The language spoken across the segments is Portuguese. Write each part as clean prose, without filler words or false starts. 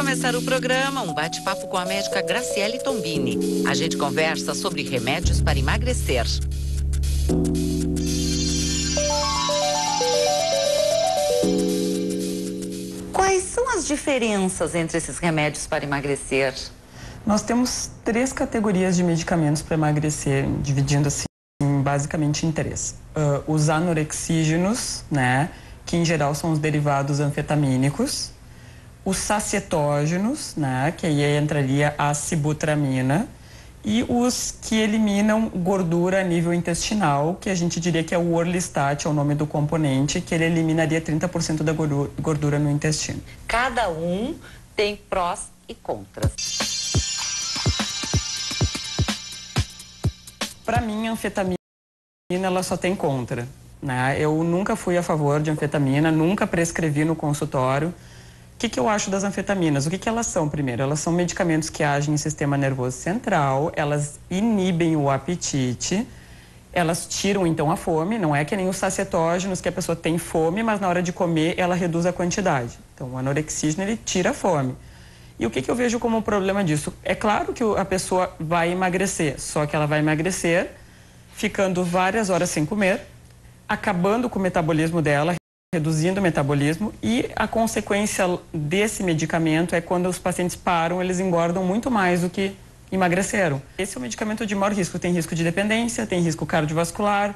começar o programa, um bate-papo com a médica Graciele Tombini. A gente conversa sobre remédios para emagrecer. Quais são as diferenças entre esses remédios para emagrecer? Nós temos 3 categorias de medicamentos para emagrecer, dividindo assim basicamente em 3. Os anorexígenos, né, que em geral são os derivados anfetamínicos. Os sacietógenos, né, que aí entraria a sibutramina. E os que eliminam gordura a nível intestinal, que a gente diria que é o orlistat, é o nome do componente, que ele eliminaria 30% da gordura no intestino. Cada um tem prós e contras. Para mim, a anfetamina ela só tem contra, né? Eu nunca fui a favor de anfetamina, nunca prescrevi no consultório. O que eu acho das anfetaminas? O que elas são, primeiro? Elas são medicamentos que agem em sistema nervoso central, elas inibem o apetite, elas tiram, então, a fome. Não é que nem os sacietógenos, que a pessoa tem fome, mas na hora de comer, ela reduz a quantidade. Então, o anorexígeno, ele tira a fome. E o que eu vejo como problema disso? É claro que a pessoa vai emagrecer, só que ela vai emagrecer ficando várias horas sem comer, acabando com o metabolismo dela, reduzindo o metabolismo, e a consequência desse medicamento é quando os pacientes param, eles engordam muito mais do que emagreceram. Esse é o medicamento de maior risco, tem risco de dependência, tem risco cardiovascular,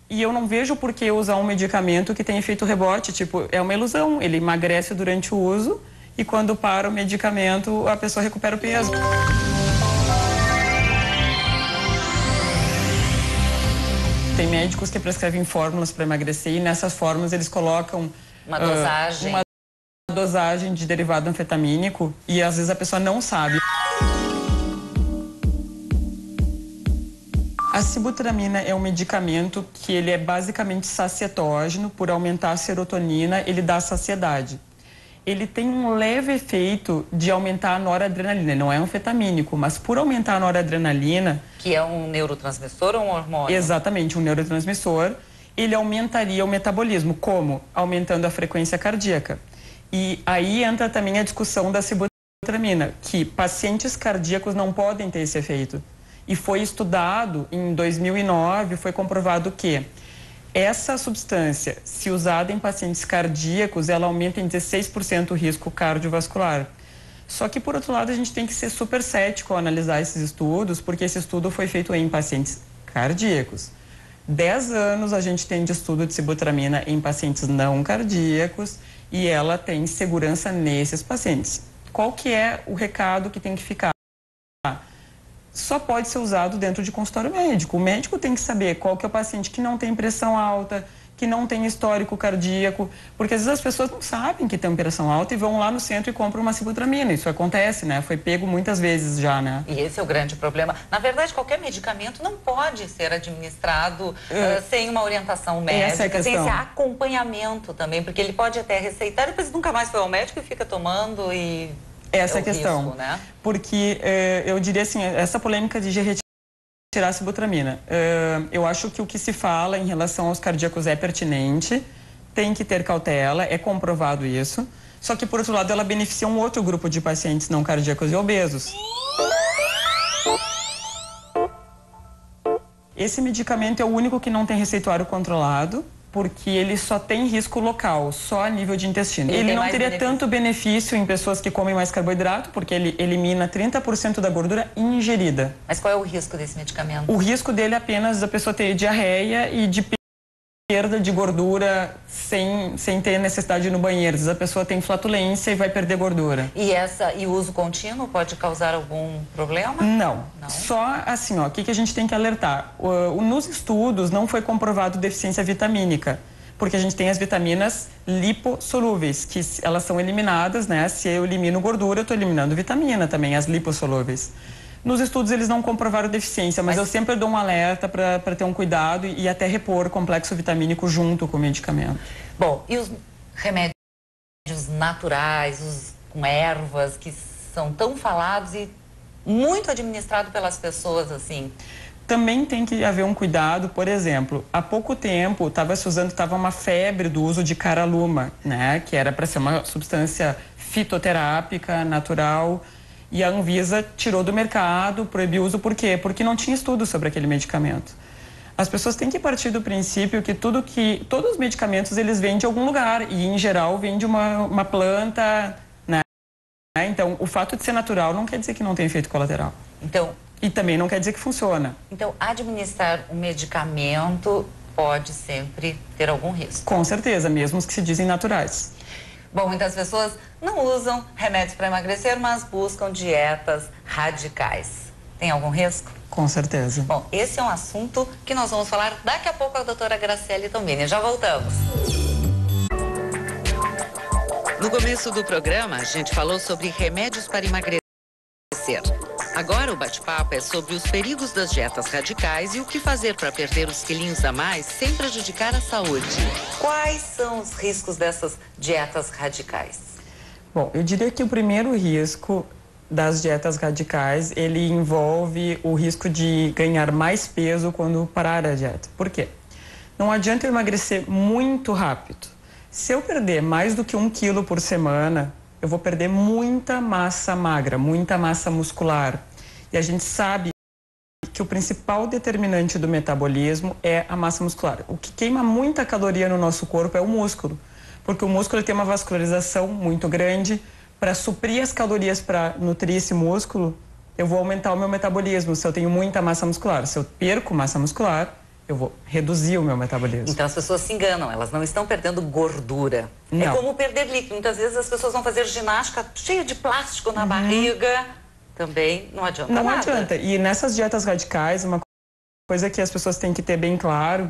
e eu não vejo por que usar um medicamento que tem efeito rebote, tipo, é uma ilusão, ele emagrece durante o uso e quando para o medicamento a pessoa recupera o peso. Tem médicos que prescrevem fórmulas para emagrecer e nessas fórmulas eles colocam uma dosagem de derivado anfetamínico e às vezes a pessoa não sabe. A sibutramina é um medicamento que ele é basicamente sacietógeno, por aumentar a serotonina, ele dá saciedade. Ele tem um leve efeito de aumentar a noradrenalina, não é anfetamínico, mas por aumentar a noradrenalina... Que é um neurotransmissor ou um hormônio? Exatamente, um neurotransmissor. Ele aumentaria o metabolismo, como? Aumentando a frequência cardíaca. E aí entra também a discussão da sibutramina, que pacientes cardíacos não podem ter esse efeito. E foi estudado em 2009, foi comprovado que essa substância, se usada em pacientes cardíacos, ela aumenta em 16% o risco cardiovascular. Só que, por outro lado, a gente tem que ser super cético ao analisar esses estudos, porque esse estudo foi feito em pacientes cardíacos. 10 anos a gente tem de estudo de sibutramina em pacientes não cardíacos e ela tem segurança nesses pacientes. Qual que é o recado que tem que ficar? Só pode ser usado dentro de consultório médico. O médico tem que saber qual que é o paciente que não tem pressão alta, que não tem histórico cardíaco, porque às vezes as pessoas não sabem que tem pressão alta e vão lá no centro e compram uma sibutramina. Isso acontece, né? Foi pego muitas vezes já, né? E esse é o grande problema. Na verdade, qualquer medicamento não pode ser administrado sem uma orientação médica, sem esse acompanhamento também, porque ele pode até receitar, depois nunca mais foi ao médico e fica tomando e... Essa é a questão, risco, né? Porque eu diria assim, essa polêmica de retirar a sibutramina, eu acho que o que se fala em relação aos cardíacos é pertinente, tem que ter cautela, é comprovado isso, só que por outro lado ela beneficia um outro grupo de pacientes não cardíacos e obesos. Esse medicamento é o único que não tem receituário controlado, porque ele só tem risco local, só a nível de intestino. Ele não teria tanto benefício em pessoas que comem mais carboidrato, porque ele elimina 30% da gordura ingerida. Mas qual é o risco desse medicamento? O risco dele é apenas a pessoa ter diarreia e de perda de gordura sem ter necessidade de ir no banheiro. Às vezes a pessoa tem flatulência e vai perder gordura. E o uso contínuo pode causar algum problema? Não. Só assim, ó, o que a gente tem que alertar? Nos estudos não foi comprovado deficiência vitamínica, porque a gente tem as vitaminas lipossolúveis, que elas são eliminadas, né? Se eu elimino gordura, eu estou eliminando vitamina também, as lipossolúveis. Nos estudos eles não comprovaram deficiência, mas eu sempre dou um alerta para ter um cuidado e até repor o complexo vitamínico junto com o medicamento. Bom, e os remédios naturais, com ervas, que são tão falados e muito administrados pelas pessoas, assim? Também tem que haver um cuidado, por exemplo, há pouco tempo estava uma febre do uso de caraluma, né? Que era para ser uma substância fitoterápica, natural, e a Anvisa tirou do mercado, proibiu o uso. Por quê? Porque não tinha estudo sobre aquele medicamento. As pessoas têm que partir do princípio que todos os medicamentos eles vêm de algum lugar e, em geral, vêm de uma planta, né? Então, o fato de ser natural não quer dizer que não tem efeito colateral. Então, e também não quer dizer que funciona. Então, administrar um medicamento pode sempre ter algum risco. Com certeza, mesmo os que se dizem naturais. Bom, muitas pessoas não usam remédios para emagrecer, mas buscam dietas radicais. Tem algum risco? Com certeza. Bom, esse é um assunto que nós vamos falar daqui a pouco com a doutora Graciele Tombini. Já voltamos. No começo do programa, a gente falou sobre remédios para emagrecer. Agora o bate-papo é sobre os perigos das dietas radicais e o que fazer para perder os quilinhos a mais sem prejudicar a saúde. Quais são os riscos dessas dietas radicais? Bom, eu diria que o primeiro risco das dietas radicais, ele envolve o risco de ganhar mais peso quando parar a dieta. Por quê? Não adianta eu emagrecer muito rápido. Se eu perder mais do que 1 quilo por semana, eu vou perder muita massa magra, muita massa muscular. E a gente sabe que o principal determinante do metabolismo é a massa muscular. O que queima muita caloria no nosso corpo é o músculo, porque o músculo tem uma vascularização muito grande. Para suprir as calorias para nutrir esse músculo, eu vou aumentar o meu metabolismo. Se eu tenho muita massa muscular, se eu perco massa muscular, eu vou reduzir o meu metabolismo. Então as pessoas se enganam, elas não estão perdendo gordura. Não. É como perder líquido. Muitas vezes as pessoas vão fazer ginástica cheia de plástico na barriga. Também não adianta nada. Não adianta. E nessas dietas radicais, uma coisa que as pessoas têm que ter bem claro,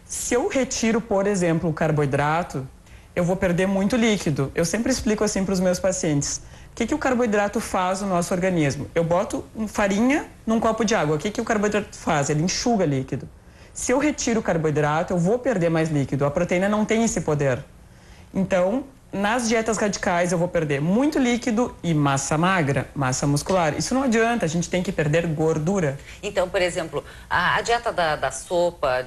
se eu retiro, por exemplo, o carboidrato, eu vou perder muito líquido. Eu sempre explico assim para os meus pacientes. O que o carboidrato faz no nosso organismo? Eu boto farinha num copo de água. O que o carboidrato faz? Ele enxuga líquido. Se eu retiro o carboidrato, eu vou perder mais líquido. A proteína não tem esse poder. Então, nas dietas radicais, eu vou perder muito líquido e massa magra, massa muscular. Isso não adianta, a gente tem que perder gordura. Então, por exemplo, a dieta da sopa, a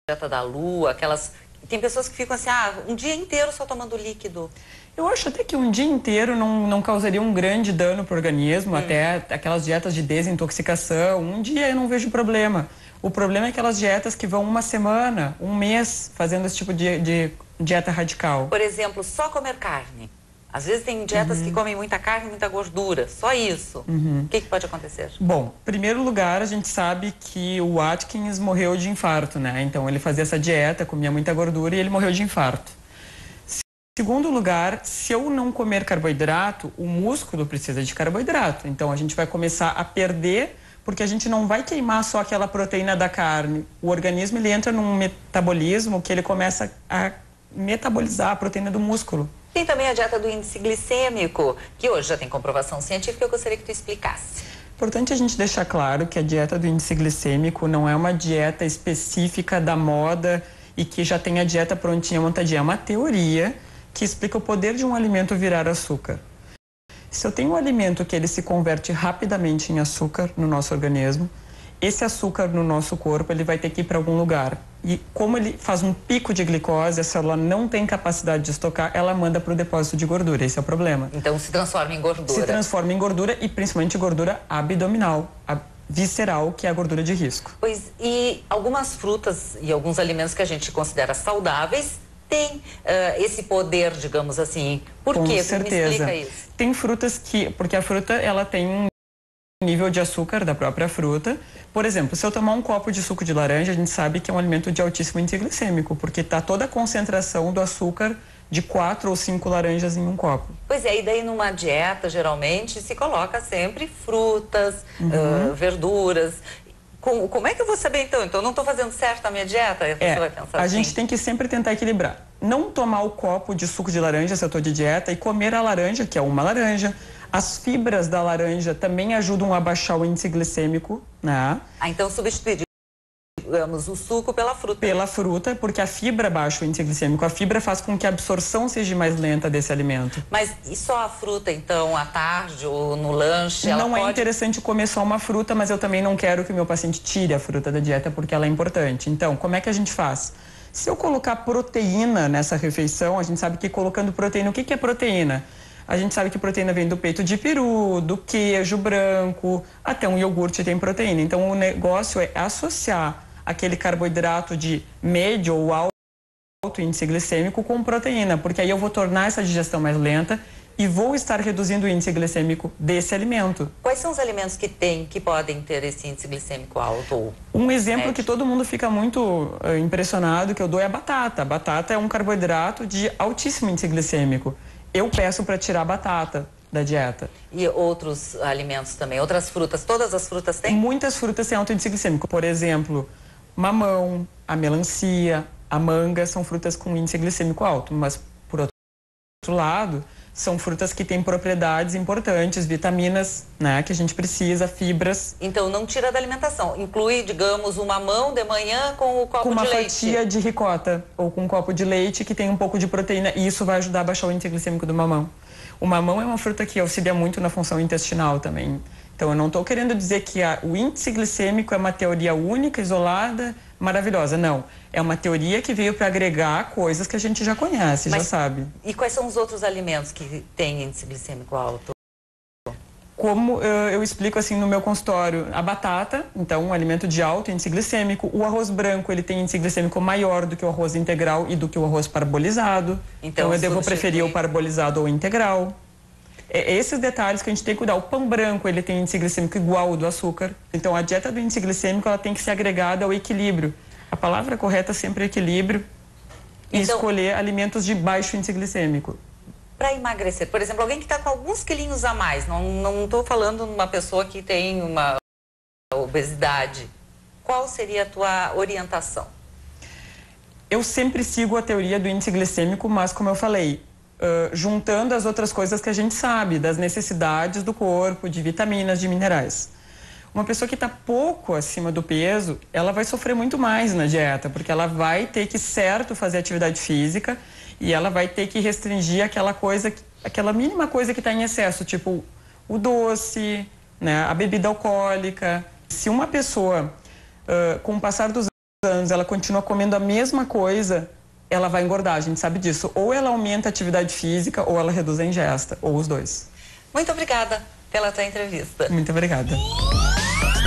dieta da lua, aquelas... Tem pessoas que ficam assim, um dia inteiro só tomando líquido. Eu acho até que um dia inteiro não causaria um grande dano para o organismo, até aquelas dietas de desintoxicação. Um dia eu não vejo problema. O problema é aquelas dietas que vão 1 semana, 1 mês, fazendo esse tipo de dieta radical. Por exemplo, só comer carne. Às vezes tem dietas que comem muita carne e muita gordura, só isso. O que pode acontecer? Bom, em primeiro lugar, a gente sabe que o Atkins morreu de infarto, né? Então, ele fazia essa dieta, comia muita gordura e ele morreu de infarto. Segundo lugar, se eu não comer carboidrato, o músculo precisa de carboidrato. Então, a gente vai começar a perder, porque a gente não vai queimar só aquela proteína da carne. O organismo, ele entra num metabolismo que ele começa a metabolizar a proteína do músculo. Tem também a dieta do índice glicêmico, que hoje já tem comprovação científica, eu gostaria que tu explicasse. Importante a gente deixar claro que a dieta do índice glicêmico não é uma dieta específica da moda e que já tem a dieta prontinha, montadinha. É uma teoria que explica o poder de um alimento virar açúcar. Se eu tenho um alimento que ele se converte rapidamente em açúcar no nosso organismo, esse açúcar no nosso corpo ele vai ter que ir para algum lugar. E como ele faz um pico de glicose, a célula não tem capacidade de estocar, ela manda para o depósito de gordura. Esse é o problema. Então se transforma em gordura. Se transforma em gordura e principalmente gordura abdominal, visceral, que é a gordura de risco. Pois, e algumas frutas e alguns alimentos que a gente considera saudáveis têm esse poder, digamos assim. Por quê? Com certeza. Me explica isso. Tem frutas que... Porque a fruta, ela tem um nível de açúcar da própria fruta. Por exemplo, se eu tomar um copo de suco de laranja, a gente sabe que é um alimento de altíssimo índice glicêmico, porque está toda a concentração do açúcar de 4 ou 5 laranjas em um copo. Pois é, e daí numa dieta, geralmente, se coloca sempre frutas, verduras. Como é que eu vou saber, então? Então, eu não estou fazendo certo a minha dieta? Você vai pensar a gente tem que sempre tentar equilibrar. Não tomar o copo de suco de laranja, se eu estou de dieta, e comer a laranja, que é uma laranja. As fibras da laranja também ajudam a baixar o índice glicêmico, né? Então substituir, digamos, o suco pela fruta. Pela fruta, porque a fibra baixa o índice glicêmico. A fibra faz com que a absorção seja mais lenta desse alimento. Mas e só a fruta, então, à tarde ou no lanche? Não é interessante comer só uma fruta, mas eu também não quero que o meu paciente tire a fruta da dieta, porque ela é importante. Então, como é que a gente faz? Se eu colocar proteína nessa refeição, a gente sabe que colocando proteína, o que é proteína? A gente sabe que proteína vem do peito de peru, do queijo branco, até um iogurte tem proteína. Então, o negócio é associar aquele carboidrato de médio ou alto índice glicêmico com proteína, porque aí eu vou tornar essa digestão mais lenta e vou estar reduzindo o índice glicêmico desse alimento. Quais são os alimentos que podem ter esse índice glicêmico alto? Um exemplo que todo mundo fica muito impressionado que eu dou é a batata. A batata é um carboidrato de altíssimo índice glicêmico. Eu peço para tirar a batata da dieta. E outros alimentos também? Outras frutas? Todas as frutas têm? Muitas frutas têm alto índice glicêmico. Por exemplo, mamão, a melancia, a manga são frutas com índice glicêmico alto. Mas, por outro lado, são frutas que têm propriedades importantes, vitaminas, né, que a gente precisa, fibras. Então, não tira da alimentação. Inclui, digamos, um mamão de manhã com o copo de leite. Com uma fatia de ricota ou com um copo de leite que tem um pouco de proteína. E isso vai ajudar a baixar o índice glicêmico do mamão. O mamão é uma fruta que auxilia muito na função intestinal também. Então, eu não estou querendo dizer que o índice glicêmico é uma teoria única, isolada, maravilhosa. Não. É uma teoria que veio para agregar coisas que a gente já conhece, já sabe. E quais são os outros alimentos que têm índice glicêmico alto? Como eu explico assim no meu consultório, a batata, então um alimento de alto índice glicêmico. O arroz branco, ele tem índice glicêmico maior do que o arroz integral e do que o arroz parbolizado. Então eu devo preferir o parbolizado ou o integral. Esses detalhes que a gente tem que cuidar. O pão branco, ele tem índice glicêmico igual ao do açúcar. Então, a dieta do índice glicêmico, ela tem que ser agregada ao equilíbrio. A palavra correta sempre é equilíbrio e escolher alimentos de baixo índice glicêmico. Para emagrecer, por exemplo, alguém que está com alguns quilinhos a mais, não estou falando de uma pessoa que tem uma obesidade, qual seria a tua orientação? Eu sempre sigo a teoria do índice glicêmico, mas como eu falei, juntando as outras coisas que a gente sabe, das necessidades do corpo, de vitaminas, de minerais. Uma pessoa que está pouco acima do peso, ela vai sofrer muito mais na dieta, porque ela vai ter que, certo, fazer atividade física e ela vai ter que restringir aquela mínima coisa que está em excesso, tipo o doce, né, a bebida alcoólica. Se uma pessoa, com o passar dos anos, ela continua comendo a mesma coisa, ela vai engordar, a gente sabe disso. Ou ela aumenta a atividade física ou ela reduz a ingesta, ou os dois. Muito obrigada pela tua entrevista. Muito obrigada.